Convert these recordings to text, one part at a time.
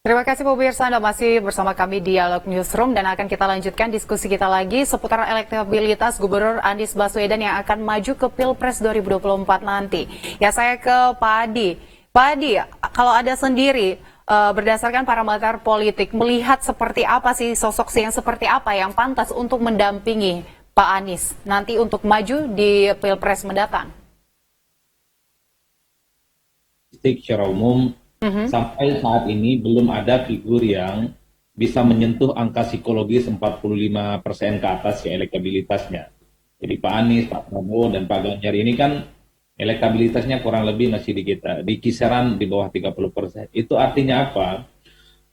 Terima kasih pemirsa, Anda masih bersama kami di Dialog Newsroom dan akan kita lanjutkan diskusi kita lagi seputar elektabilitas Gubernur Anies Baswedan yang akan maju ke Pilpres 2024 nanti. Ya, saya ke Pak Adi. Pak Adi, kalau Anda sendiri berdasarkan parameter politik, melihat seperti apa sih sosok yang seperti apa yang pantas untuk mendampingi Pak Anies nanti untuk maju di Pilpres mendatang? Secara umum, sampai saat ini belum ada figur yang bisa menyentuh angka psikologis 45% ke atas ya elektabilitasnya. Jadi Pak Anies, Pak Prabowo, dan Pak Ganjar ini kan elektabilitasnya kurang lebih masih di kisaran di bawah 30%. Itu artinya apa?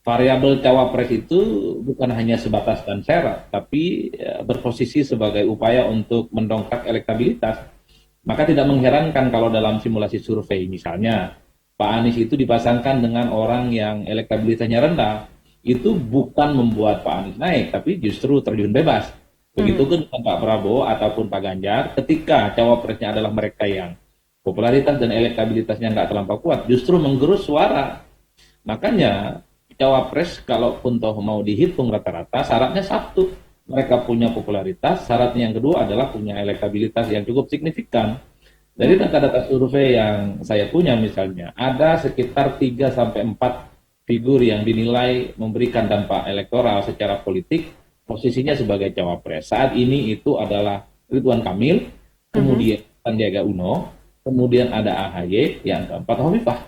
Variabel cawapres itu bukan hanya sebatas dan syarat, tapi berposisi sebagai upaya untuk mendongkrak elektabilitas. Maka tidak mengherankan kalau dalam simulasi survei misalnya, Pak Anies itu dipasangkan dengan orang yang elektabilitasnya rendah, itu bukan membuat Pak Anies naik, tapi justru terjun bebas. Begitupun dengan Pak Prabowo ataupun Pak Ganjar, ketika cawapresnya adalah mereka yang popularitas dan elektabilitasnya nggak terlampau kuat, justru menggerus suara. Makanya cawapres kalaupun toh mau dihitung rata-rata, syaratnya satu, mereka punya popularitas, syaratnya yang kedua adalah punya elektabilitas yang cukup signifikan. Dari data-data survei yang saya punya misalnya, ada sekitar 3-4 figur yang dinilai memberikan dampak elektoral secara politik, posisinya sebagai cawapres. Saat ini itu adalah Ridwan Kamil, kemudian Sandiaga Uno, kemudian ada AHY, yang keempat Hovifah.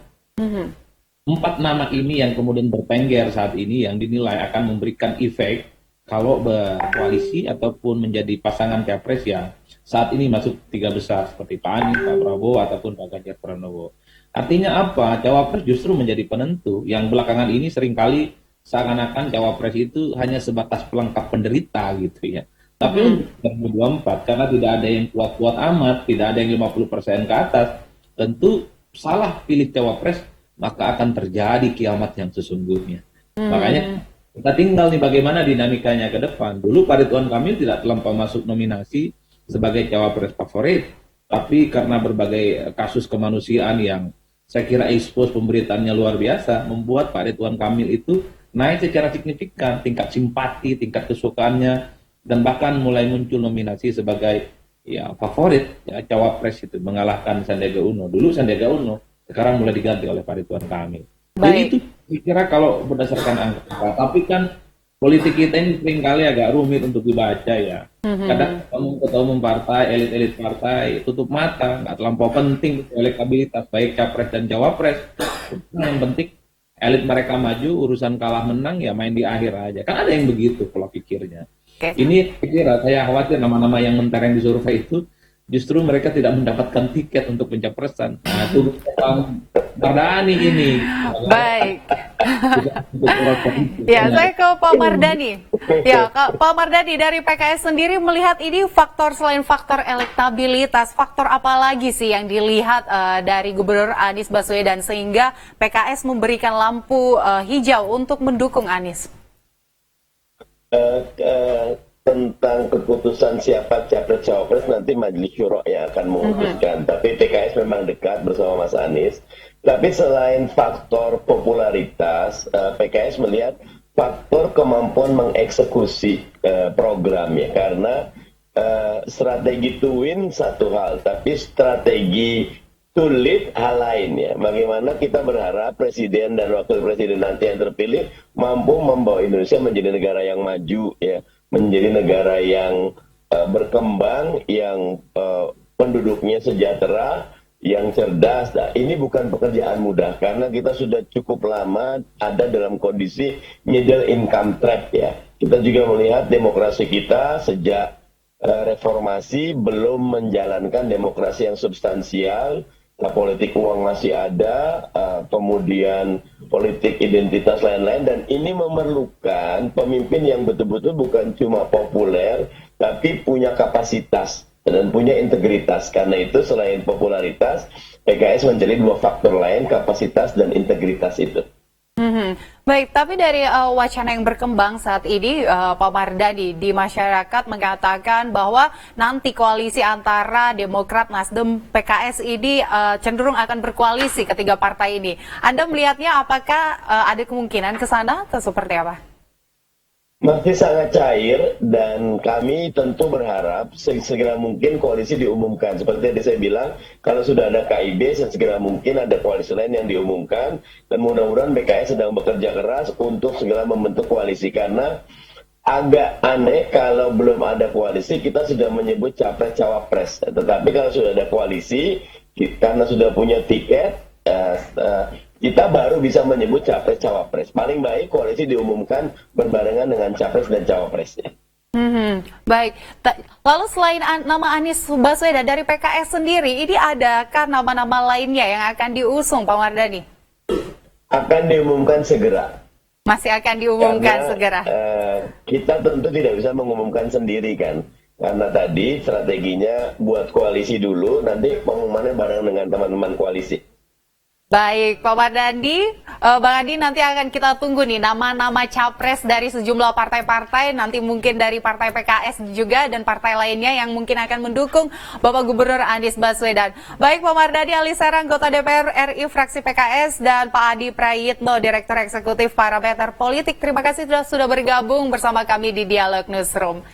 Empat nama ini yang kemudian bertengger saat ini yang dinilai akan memberikan efek kalau berkoalisi ataupun menjadi pasangan capres yang saat ini masuk tiga besar seperti Pak Anies, Pak Prabowo ataupun Pak Ganjar Pranowo. Artinya apa? Cawapres justru menjadi penentu yang belakangan ini seringkali seakan-akan cawapres itu hanya sebatas pelengkap penderita gitu ya. Tapi untuk 2024 karena tidak ada yang kuat-kuat amat, tidak ada yang 50% ke atas, tentu salah pilih cawapres maka akan terjadi kiamat yang sesungguhnya. Makanya kita tinggal nih bagaimana dinamikanya ke depan. Dulu Pak Ridwan Kamil tidak terlampau masuk nominasi sebagai cawapres favorit, tapi karena berbagai kasus kemanusiaan yang saya kira expose pemberitaannya luar biasa, membuat Pak Ridwan Kamil itu naik secara signifikan tingkat simpati, tingkat kesukaannya, dan bahkan mulai muncul nominasi sebagai ya favorit ya, cawapres itu mengalahkan Sandiaga Uno. Dulu Sandiaga Uno, sekarang mulai diganti oleh Pak Ridwan Kamil. Jadi itu kira kalau berdasarkan angka, tapi kan politik kita ini seringkali agak rumit untuk dibaca ya. Kadang ketua umum partai, elit-elit partai tutup mata, nggak terlampau penting elektabilitas baik capres dan cawapres. Yang penting elit mereka maju, urusan kalah menang ya main di akhir aja. Kan ada yang begitu pola pikirnya. Ini saya khawatir nama-nama yang mentereng di survei itu justru mereka tidak mendapatkan tiket untuk pencapresan. Nah, itu Bang Mardani ini. Baik. Ya, saya ke Pak Mardani. Ya, Pak Mardani dari PKS sendiri melihat ini faktor selain faktor elektabilitas, faktor apa lagi sih yang dilihat dari Gubernur Anies Baswedan sehingga PKS memberikan lampu hijau untuk mendukung Anies? Tentang keputusan siapa capres cawapres nanti Majelis Syuro yang akan memutuskan. Tapi PKS memang dekat bersama Mas Anies. Tapi selain faktor popularitas, PKS melihat faktor kemampuan mengeksekusi program ya. Karena strategi to win satu hal, tapi strategi to lead hal lain ya. Bagaimana kita berharap presiden dan wakil presiden nanti yang terpilih mampu membawa Indonesia menjadi negara yang maju ya. Menjadi negara yang berkembang, yang penduduknya sejahtera, yang cerdas. Nah, ini bukan pekerjaan mudah karena kita sudah cukup lama ada dalam kondisi middle income trap ya. Kita juga melihat demokrasi kita sejak reformasi belum menjalankan demokrasi yang substansial. Nah, politik uang masih ada, kemudian politik identitas lain-lain, dan ini memerlukan pemimpin yang betul-betul bukan cuma populer, tapi punya kapasitas dan punya integritas. Karena itu selain popularitas, PKS mencari dua faktor lain, kapasitas dan integritas itu. Baik, tapi dari wacana yang berkembang saat ini, Pak Mardhani, di masyarakat mengatakan bahwa nanti koalisi antara Demokrat, Nasdem, PKS ini cenderung akan berkoalisi ketiga partai ini. Anda melihatnya apakah ada kemungkinan ke sana atau seperti apa? Masih sangat cair dan kami tentu berharap segera mungkin koalisi diumumkan. Seperti yang saya bilang, kalau sudah ada KIB, segera mungkin ada koalisi lain yang diumumkan. Dan mudah-mudahan PKS sedang bekerja keras untuk segera membentuk koalisi. Karena agak aneh kalau belum ada koalisi, kita sudah menyebut capres-cawapres. Tetapi kalau sudah ada koalisi, karena sudah punya tiket, kita baru bisa menyebut capres-cawapres. Paling baik koalisi diumumkan berbarengan dengan capres dan cawapresnya. Baik, lalu selain nama Anies Baswedan dari PKS sendiri, ini adakah nama-nama lainnya yang akan diusung, Pak Mardhani? Akan diumumkan segera. Masih akan diumumkan Karena, segera. Kita tentu tidak bisa mengumumkan sendiri kan. Karena tadi strateginya buat koalisi dulu, nanti pengumumannya bareng dengan teman-teman koalisi. Baik, Pak Mardhani, Bang Adi, nanti akan kita tunggu nih nama-nama capres dari sejumlah partai-partai, nanti mungkin dari partai PKS juga dan partai lainnya yang mungkin akan mendukung Bapak Gubernur Anies Baswedan. Baik, Pak Mardhani Alisera, anggota DPR RI fraksi PKS, dan Pak Adi Prayitno, Direktur Eksekutif Parameter Politik. Terima kasih sudah bergabung bersama kami di Dialog Newsroom.